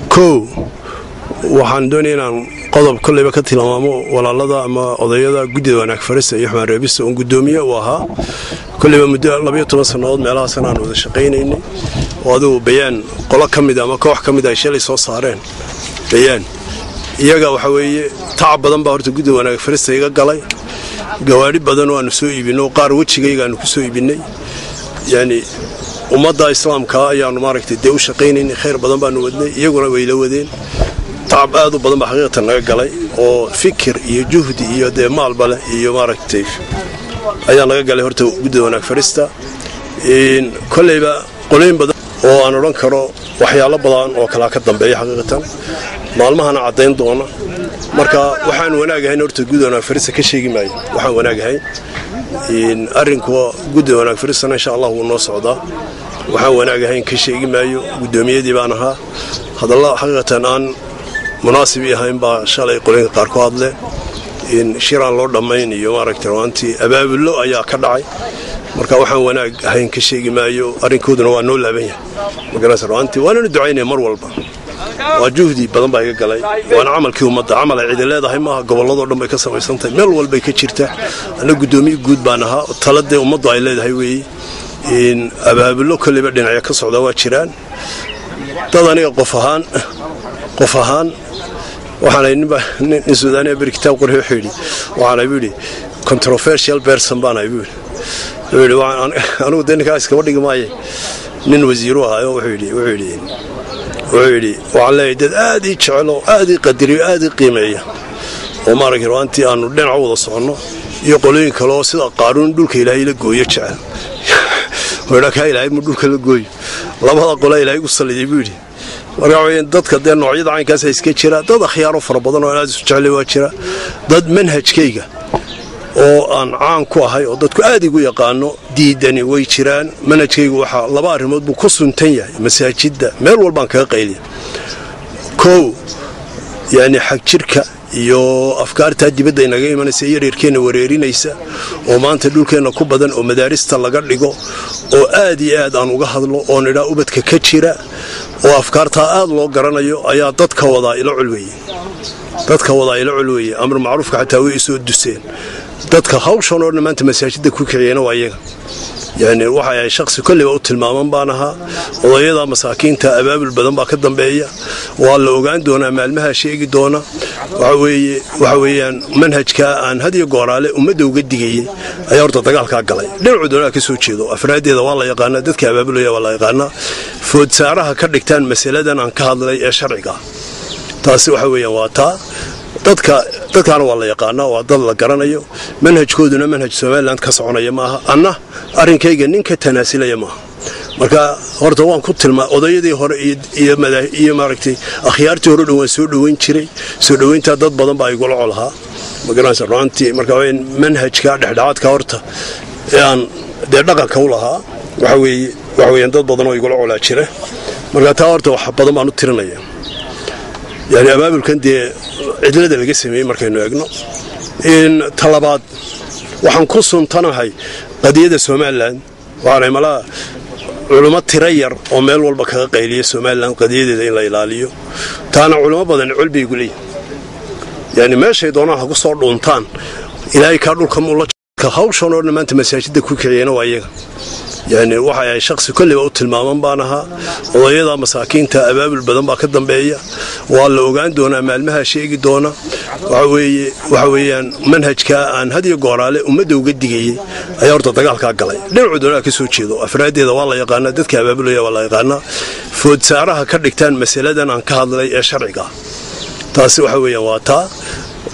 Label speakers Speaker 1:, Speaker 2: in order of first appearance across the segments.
Speaker 1: كو waxaan doonayaa inaan qodob kulliba ka tilmaamo walaalada ama odayada gudida wanaag farista iyo xubin reebista oo gudoomiye u ahaa kulliba muddo 12 sanadood meelaha sanaan wada shaqeynayay oo adu bayaan qolo kamid ama koox kamid ay shalay soo saareen bayaan iyaga waxa weeye tacab badan baa horta gudida wanaag farista iga galay gawaari badan oo aan soo iibino qaar wajigayga aan ku soo iibinay yani ummadda islaamka ayaanu maaragtay dee u shaqeynayay khayr badan baan wadnay iyaguna way la wadeen تعب هذا بدن بحقيقة نقلي أو فكر يجهد يده مال بله يماركتي أيام نقلي هرتو جدا وناك فريستا إن كل يبقى قليل بدن وأنا رنكره وحياة بدن وكلاك الضبيع حقيقة مال ما أنا عدين دونا مركا وحن وناك هين هرتو جدا وناك فريستا كشيء جماعي وحن وناك هين إن أرنكوا جدا وناك فريستا إن شاء الله والنص عدا وحن وناك هين كشيء جماعي قدومية دي بانها هذا الله حقيقة أن مناسب يهين با شالي قولين قاركو هادله إن شيران لو دمين iyo maaragtay waanti abaabullo ayaa ka dhacay marka waxaan wanaag ahayn ka sheegi maayo arinkooduna waa noo laaban yahay magaras waanti waana ducaynay mar walba waa juhdi badan baa iga galay waana amalkii ummadda amal ay cid leedahay ma gobolada dhan bay ka samaysantahay meel walba ka jirta ana gudoomiye guud baan ahaa talada ummaddu ay leedahay weey in abaabullo kaliba dhinaca ka socda waa jiraan dad aniga qof ahaan waxaan nin Suudaaniya bir kitaab qoryo xiri waxaan ayuu controversial person baan ayuu waxaan anigu dadka iska wadhigmaaye nin wasiiro ah wuxuu yiri waxaan leeyahay dad aad i jecel oo aad i qadariyo aad i qiimeeyo oo maaragtay waanti aanu dhinac wada socono iyo qolooyin kale oo sida qaaruun dhulka Ilaahay la gooyo jecel wada ka Ilaahay mu dhulka la gooyo labada qolo Ilaahay u saliyay buu yiri marka dadka de noocyada caynkaas iska jira dad khiyaaro fara badan oo aad isu jecel waa jira dad manhajkayga oo aan caan ku ahay oo dadku aad igu yaqaano diidani way jiraan manhajkaygu waxa laba arrimood buu ku suntan yahay masaajidda meel walba ka qayliya koo yani xaq jirka iyo afkaarta dibadda inaga imanaysa yareerkeena wareerinaysa oo maanta dhulkeena ku badan oo madaarista laga dhigo oo aad iyo aad aan uga hadlo oo nidha ubadka ka jira oo afkaarta aad loo garanayo ayaa dadka wada ila culweeyay amar macruufka xataa way soo duseen dadka hawshan oo maanta masaajidda ku kiciyana waa iyaga يعني waxay shakhsi kulliba u tilmaaman baanaha odayada masaakiinta abaabul badan baa ka dambeeya waa la ogaan doonaa maalmaha sheegi doona waxa weeyaan manhajka aan hadiyo gooraale ummadda uga digayay ayaa horta dagaalka galay dhinacu doonaa ka soo jeedo afraadeeda waa la yaqaanaa dadka abaabulaya waa la yaqaanaa food saaraha ka dhigtaan mas'aladan aan ka hadlay ee sharciga taasi waxa weeyaan waa taa dadkaana waa la yaqaanaa waa dad la garanayo manhajkooduna manhaj Soomaaliland ka soconaya maaha anna arinkayga ninka tanaasilaya maaha marka horta waan ku tilmaa odayadii hore iyo maaragtay akhyaartii hore waan soo dhaweyn jiray soo dhaweynta dad badan baa igu lacolaha magaranaysa runtii marka waa manhajka dhexdhexaadka horta aan dhaqanka u lahaa waxa weeyaan dad badan oo igu lacolaa jira marka taa horta wax badan baan u tirinayaa يعني أبابل كان دي عدلة الجسمي مركينو يجنو إن طلبات وحنقصهم تناهي قضية سومالان وعلى ملا علماء ترير ومال والبكاء قيلية سومالان قضية دين لا يلاليو تانا علماء بدن علبي يقولي يعني ما شيء دونها قصور دونتان إلهي كارلو كم الله كهوشون ما أنت مساجد كوكينا وياه يعني waxay shakhsi kulliba u tilmaaman baanaha odayada masaakiinta abaabul badan baa ka dambeeya waa la ogaan doonaa maalmaha sheegi doona waxa weeyaan manhajka aan hadiyo gooraale ummadda uga digayay ayaa horta dagaalka galay dhinacu doonaa ka soo jeedo afraadeeda waa la yaqaanaa dadka abaabulaya waa la yaqaanaa food saaraha ka dhigtaan mas'aladan aan ka hadlay ee sharciga taasi waxa weeyaan waa taa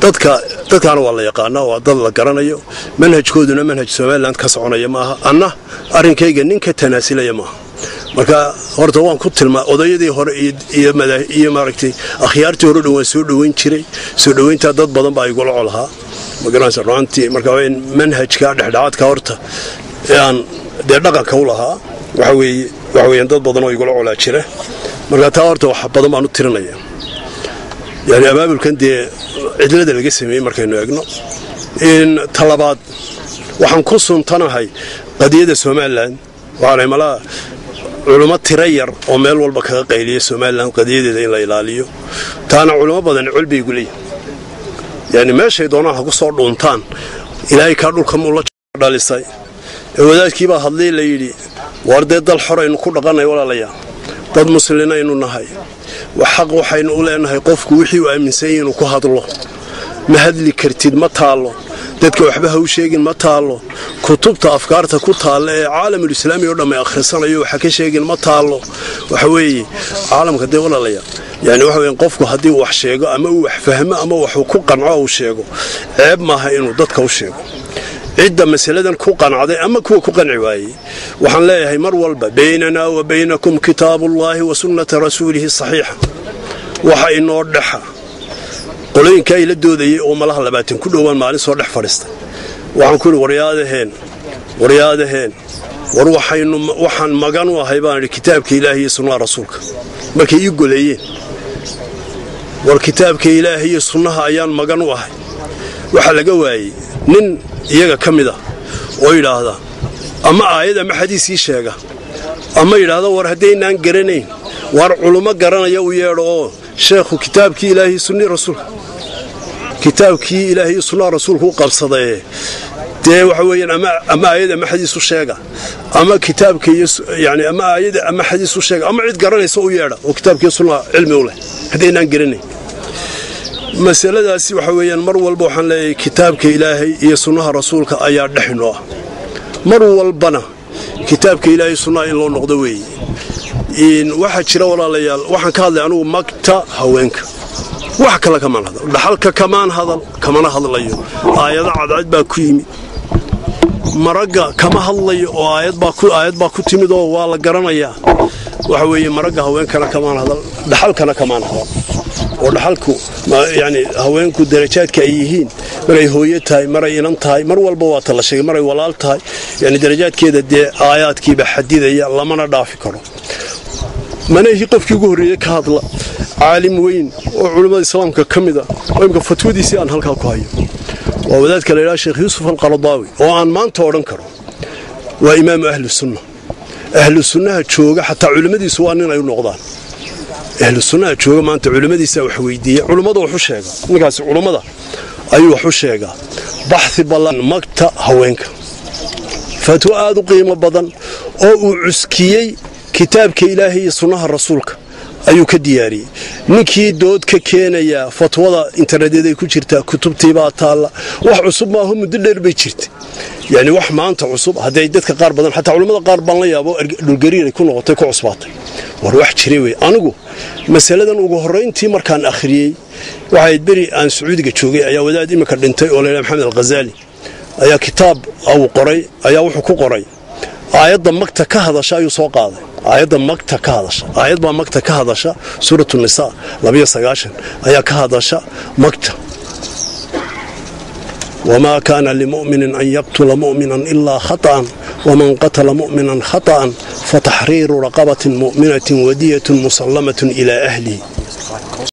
Speaker 1: dadkaana waa la yaqaanaa waa dad la garanayo manhajkooduna manhaj Soomaaliland ka soconaya maaha anna arinkayga ninka tanaasilaya maaha marka horta waan ku tilmaa odayadii hore iyo maaragtay akhyaartii hore waan soo dhaweyn jiray soo dhaweynta dad badan baa igu lacolaha magaranaysa runtii marka waa manhajka dhexdhexaadka horta aan dhaqanka u lahaa waxa weeyaan dad badan oo igu lacolaa jira marka taa horta wax badan baan u tirinayaa يعني أبابل كان دي عدلة الجسمي مركينو يجنو إن طلبات وحنقصهم تناهي قضية سومالان وعلى ملا علماء ترير وميل والبكا قيلية سوماليلاند قضية إن لا يلاليو تانا علماء بدن علبي يقولي يعني ماشي دونها قصور دونتان إلهي كارلو كم الله داليساي وذلك كيبا هذلي ليلي وردد الحرة إنه كل قانا ولا ليا dad muslimiin inuu nahay waxaq waxaynu u leenahay qofku wixii uu aaminsan yahay inuu ku hadlo ma hadli kartid ma taalo dadka waxba ha u sheegin ma taalo kutubta afkaarta ku taal ee caalamul islaami oo dhamay akhrisanayo waxa ka sheegin ma taalo waxa weeye caalamka day walaalaya yani waxa weyn qofku hadii wax sheego ama uu wax fahmo ama wax ku qanco uu sheego ceeb maaha inuu dadka u sheego عدة مسألة كو قنعدي أما كو قنع واي وحن لا مر والبا بيننا وبينكم كتاب الله وسنة رسوله الصحيحة وحي النور دحا قولين كاي لدودي ومالها لباتن كل هو المالي صور دح فرست وحن كل ورياده هين وروحي وحن مغان وهيبان الكتاب كإلهي سنة رسولك مركي يقول ايه والكتاب كإلهي سنة أيان مغان وهي وحلقا واي nin iyaga kamida oo yiraahdo ama aayada ma xadiisi sheega ama yiraahdo war hadeynaan garanayn war culimo garanaya u yeero sheekhu kitaabkii ilaahi sunni rasuul kitaabkii ilaahi sunna rasuulku qabsaday de waxa weeyaan ama aayada ma xadiisu sheega ama kitaabkii yani ama aayada ama xadiisu sheega ama cid garanaysa u yeero oo kitaabkii sunna cilmi u leh hadeynaan garanayn مسألة وحويا مر والبوحن لي كتابك إلهي هي سنة رسولك أيا دحنوا مر والبنا كتابك إلهي سنة إلا نقدوي إن واحد شرا ولا ليال واحد كهذا عنو مكتا هوينك واحد كلا كمان هذا لحالك كمان هذا ليو آيات عدد باكويمي مرقة كما هاللي آيات باكو تيمدو ولا قرنيا وحويا مرقة هوينك كمان هذا لحالك كمان هذا ودحالكو يعني haweenku darajaadka ay yihiin maray hooyatahay maray inantahay mar walba waa tala sheegay maray walaaltahay yani darajaadkeeda de aayaadkiiba xadidaya lamana dhaafi karo manahi qofkii ugu horeeyay ka hadla caalim weyn oo culimada islaamka kamida oo imka fatwadiisi aan halka ku hayo waa wadaadka leeyahay Sheekh Yuusuf al-Qaradawi oo aan maanta oran karo waa imaam ahlu sunnah jooga hatta culimadiisu waa nin ay noqdaan أهل السنة جوجا ما أنت علماء دي سووا حويدية علماء وحشة نقاس علماء أيوة حشة بحث بالله مقطع هوينك فتوى قيمة بدن أو عسكي كتاب كإلهي سنة رسولك أيوة كدياري نكي دود ككينا يا فتوى إنترنت كوشرتا كتب تبعت الله وحصب ما هم دليل بيشرت يعني وح ما أنت عصب هذا يدك قارب حتى علماء قارب الله يا أبو الجرير يكون غطيك عصبات وروح شريوي أنا جو مسألة وجهرين تيمر كان آخري وعيد بري عن سعودي كتشوجي أيا ودادي ما كرنتي ولا محمد الغزالي أيا كتاب أو قري أيا وحكو قري أيضا مكتة كهذا شيء يسوق هذا أيضا مكتة كهذا شيء أيضا مكتة كهذا شيء سورة النساء لبي سجاشن أيا كهذا شيء مكتة وما كان لمؤمن أن يقتل مؤمنا إلا خطأ ومن قتل مؤمنا خطأ فتحرير رقبة مؤمنة ودية مسلمة إلى أهله